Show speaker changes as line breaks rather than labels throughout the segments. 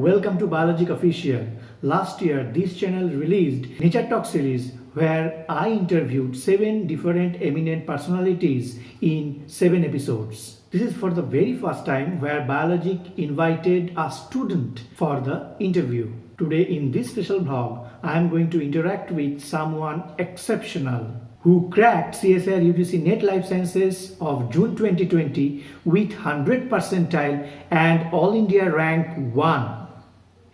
Welcome to Biologic Official. Last year, this channel released Nature Talk series where I interviewed 7 different eminent personalities in 7 episodes. This is for the very first time where Biologic invited a student for the interview. Today in this special vlog, I am going to interact with someone exceptional who cracked CSIR UGC NET Life Sciences of June 2020 with 100 percentile and All India rank 1.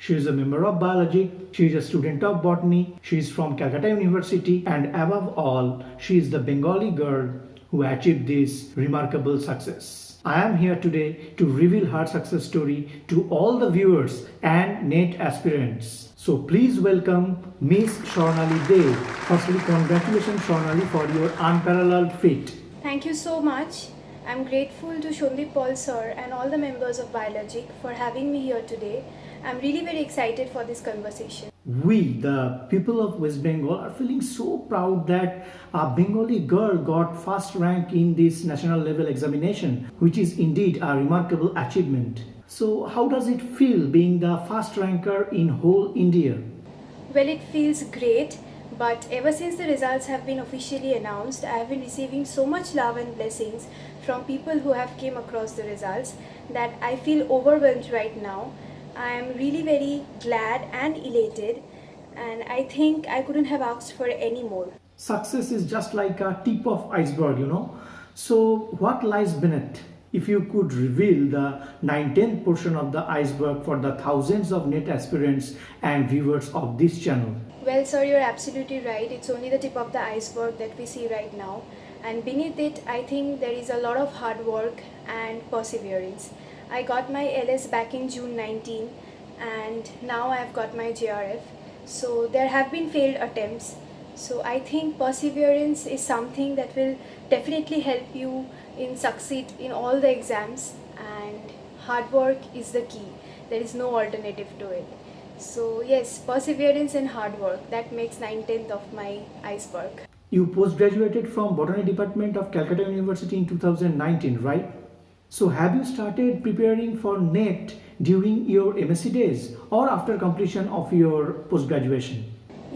She is a member of Biologic, she is a student of Botany, she is from Calcutta University, and above all, she is the Bengali girl who achieved this remarkable success. I am here today to reveal her success story to all the viewers and NET aspirants. So please welcome Miss Swarnali Dey. Firstly, congratulations Swarnali for your unparalleled feat.
Thank you so much. I'm grateful to Shondip Paul sir and all the members of Biologic for having me here today. I'm really very excited for this conversation.
We, the people of West Bengal, are feeling so proud that a Bengali girl got first rank in this national level examination, which is indeed a remarkable achievement. So how does it feel being the first ranker in whole India?
Well, it feels great, but ever since the results have been officially announced, I have been receiving so much love and blessings from people who have came across the results that I feel overwhelmed right now. I am really very glad and elated, and I think I couldn't have asked for any more.
Success is just like a tip of iceberg. So what lies beneath? If you could reveal the 9/10 portion of the iceberg for the thousands of NET aspirants and viewers of this channel.
Well, sir, you're absolutely right. It's only the tip of the iceberg that we see right now. And beneath it, I think there is a lot of hard work and perseverance. I got my LS back in June 19 and now I have got my JRF. So there have been failed attempts. So I think perseverance is something that will definitely help you in succeed in all the exams, and hard work is the key. There is no alternative to it. So yes, perseverance and hard work, that makes 9/10 of my iceberg.
You post-graduated from Botany Department of Calcutta University in 2019, right? So have you started preparing for NET during your MSc days or after completion of your post-graduation?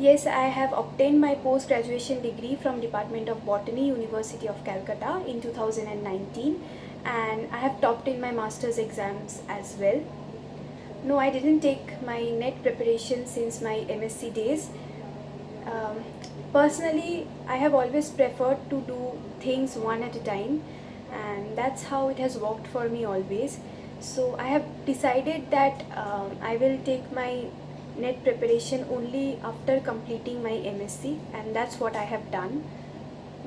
Yes, I have obtained my post-graduation degree from Department of Botany, University of Calcutta in 2019, and I have topped in my master's exams as well. No, I didn't take my NET preparation since my MSc days. Personally, I have always preferred to do things one at a time, and that's how it has worked for me always. So I have decided that I will take my NET preparation only after completing my MSc, and that's what I have done.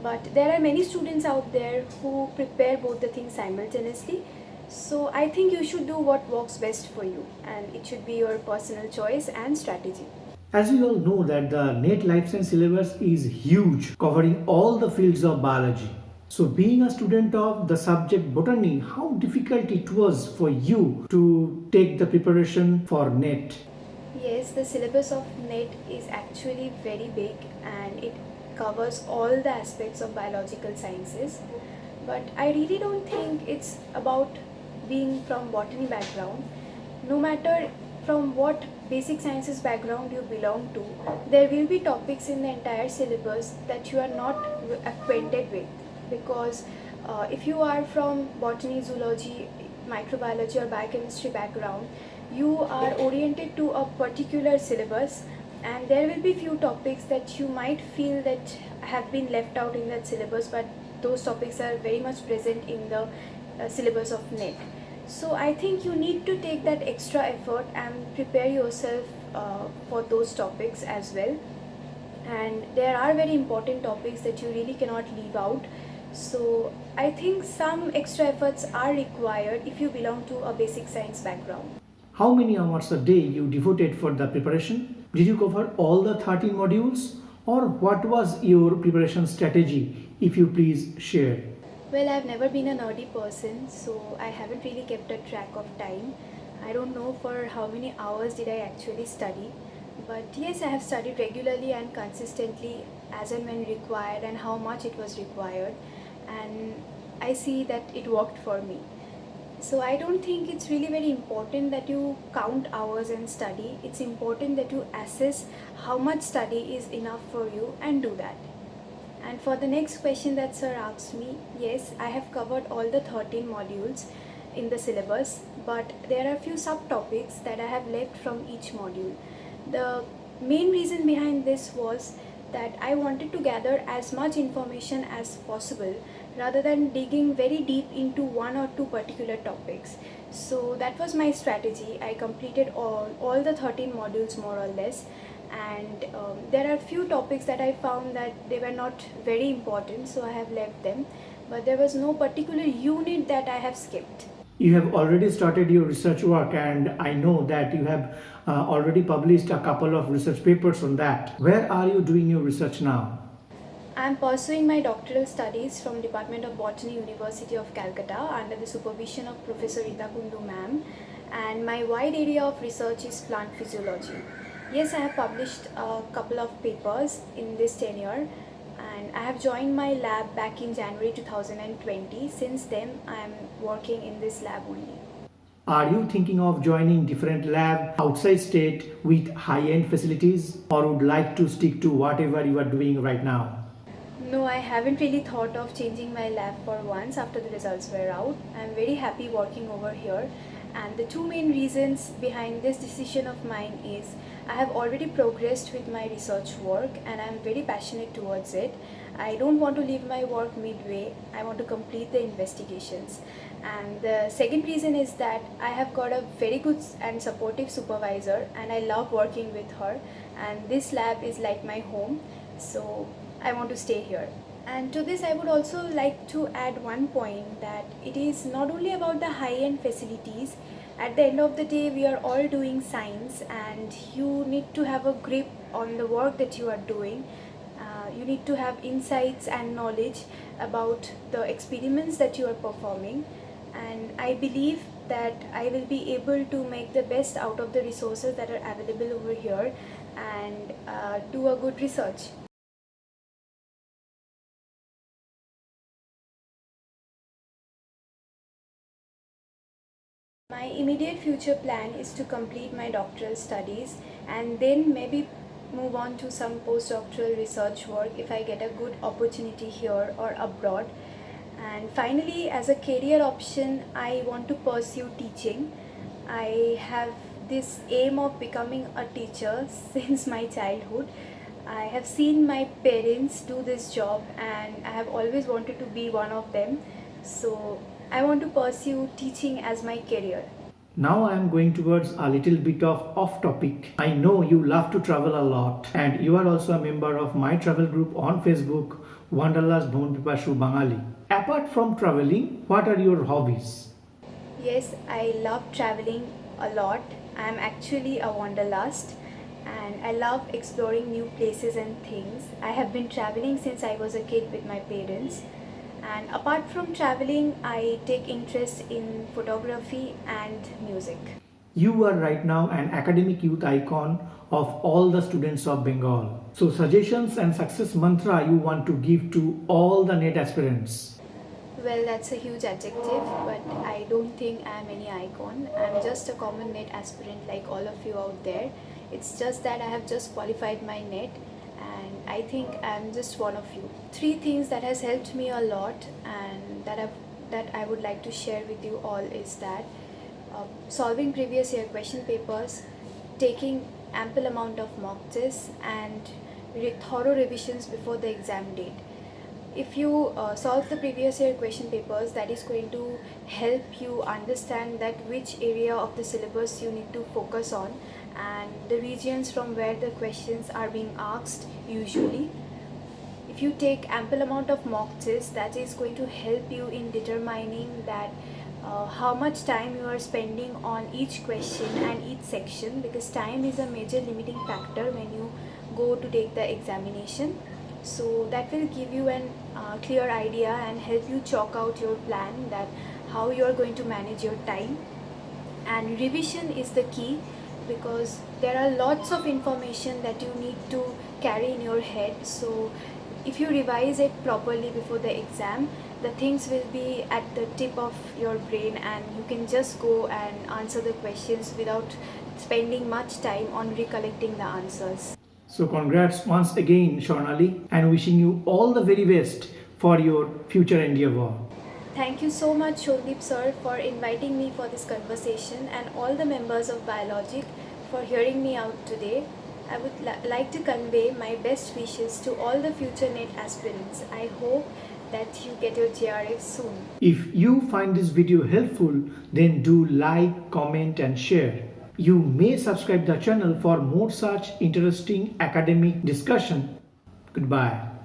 But there are many students out there who prepare both the things simultaneously. So I think you should do what works best for you, and it should be your personal choice and strategy.
As we all know that the NET Life Science syllabus is huge, covering all the fields of biology. So being a student of the subject botany, how difficult it was for you to take the preparation for NET?
Yes, the syllabus of NET is actually very big and it covers all the aspects of biological sciences. But I really don't think it's about being from botany background. No matter from what basic sciences background you belong to, there will be topics in the entire syllabus that you are not acquainted with. Because if you are from botany, zoology, microbiology or biochemistry background, you are oriented to a particular syllabus, and there will be few topics that you might feel that have been left out in that syllabus, but those topics are very much present in the syllabus of NET. So I think you need to take that extra effort and prepare yourself for those topics as well. And there are very important topics that you really cannot leave out. So I think some extra efforts are required if you belong to a basic science background.
How many hours a day you devoted for the preparation? Did you cover all the 13 modules? Or what was your preparation strategy, if you please share?
Well, I've never been a nerdy person, so I haven't really kept a track of time. I don't know for how many hours did I actually study. But yes, I have studied regularly and consistently as and when required and how much it was required. And I see that it worked for me. So I don't think it's really very important that you count hours and study. It's important that you assess how much study is enough for you and do that. And for the next question that sir asked me, yes, I have covered all the 13 modules in the syllabus, but there are a few subtopics that I have left from each module. The main reason behind this was that I wanted to gather as much information as possible rather than digging very deep into one or two particular topics. So that was my strategy. I completed all the 13 modules more or less, and there are few topics that I found that they were not very important, so I have left them, but there was no particular unit that I have skipped.
You have already started your research work, and I know that you have already published a couple of research papers on that. Where are you doing your research now?
I am pursuing my doctoral studies from Department of Botany, University of Calcutta under the supervision of Professor Rita Kundu ma'am, and my wide area of research is plant physiology. Yes, I have published a couple of papers in this tenure, and I have joined my lab back in January 2020. Since then, I am working in this lab only.
Are you thinking of joining different lab outside state with high-end facilities, or would like to stick to whatever you are doing right now?
No, I haven't really thought of changing my lab for once after the results were out. I'm very happy working over here, and the two main reasons behind this decision of mine is I have already progressed with my research work and I'm very passionate towards it. I don't want to leave my work midway. I want to complete the investigations. And the second reason is that I have got a very good and supportive supervisor and I love working with her, and this lab is like my home. So I want to stay here. And to this, I would also like to add one point that it is not only about the high end facilities. At the end of the day, we are all doing science, and you need to have a grip on the work that you are doing. You need to have insights and knowledge about the experiments that you are performing. And I believe that I will be able to make the best out of the resources that are available over here and do a good research. My immediate future plan is to complete my doctoral studies and then maybe move on to some postdoctoral research work if I get a good opportunity here or abroad. And finally, as a career option, I want to pursue teaching. I have this aim of becoming a teacher since my childhood. I have seen my parents do this job and I have always wanted to be one of them. So I want to pursue teaching as my career.
Now I am going towards a little bit of off topic. I know you love to travel a lot, and you are also a member of my travel group on Facebook, Wanderlust Bhomipipashu Bangali. Apart from traveling, what are your hobbies?
Yes, I love traveling a lot. I'm actually a wanderlust and I love exploring new places and things. I have been traveling since I was a kid with my parents. And apart from traveling, I take interest in photography and music.
You are right now an academic youth icon of all the students of Bengal. So, suggestions and success mantra you want to give to all the NET aspirants?
Well, that's a huge adjective, but I don't think I'm any icon. I'm just a common NET aspirant like all of you out there. It's just that I have just qualified my NET and I think I'm just one of you. Three things that has helped me a lot and that I would like to share with you all is that solving previous year question papers, taking ample amount of mock tests and thorough revisions before the exam date. If you solve the previous year question papers, that is going to help you understand that which area of the syllabus you need to focus on and the regions from where the questions are being asked usually. If you take ample amount of mock tests, that is going to help you in determining that how much time you are spending on each question and each section, because time is a major limiting factor when you go to take the examination. So that will give you an clear idea and help you chalk out your plan that how you are going to manage your time. And revision is the key because there are lots of information that you need to carry in your head. So if you revise it properly before the exam, the things will be at the tip of your brain and you can just go and answer the questions without spending much time on recollecting the answers.
So congrats once again, Shornali, and wishing you all the very best for your future endeavor.
Thank you so much, Shondeep sir, for inviting me for this conversation and all the members of Biologic for hearing me out today. I would like to convey my best wishes to all the future NET aspirants. I hope that you get your JRF soon.
If you find this video helpful, then do like, comment and share. You may subscribe the channel for more such interesting academic discussion. Goodbye.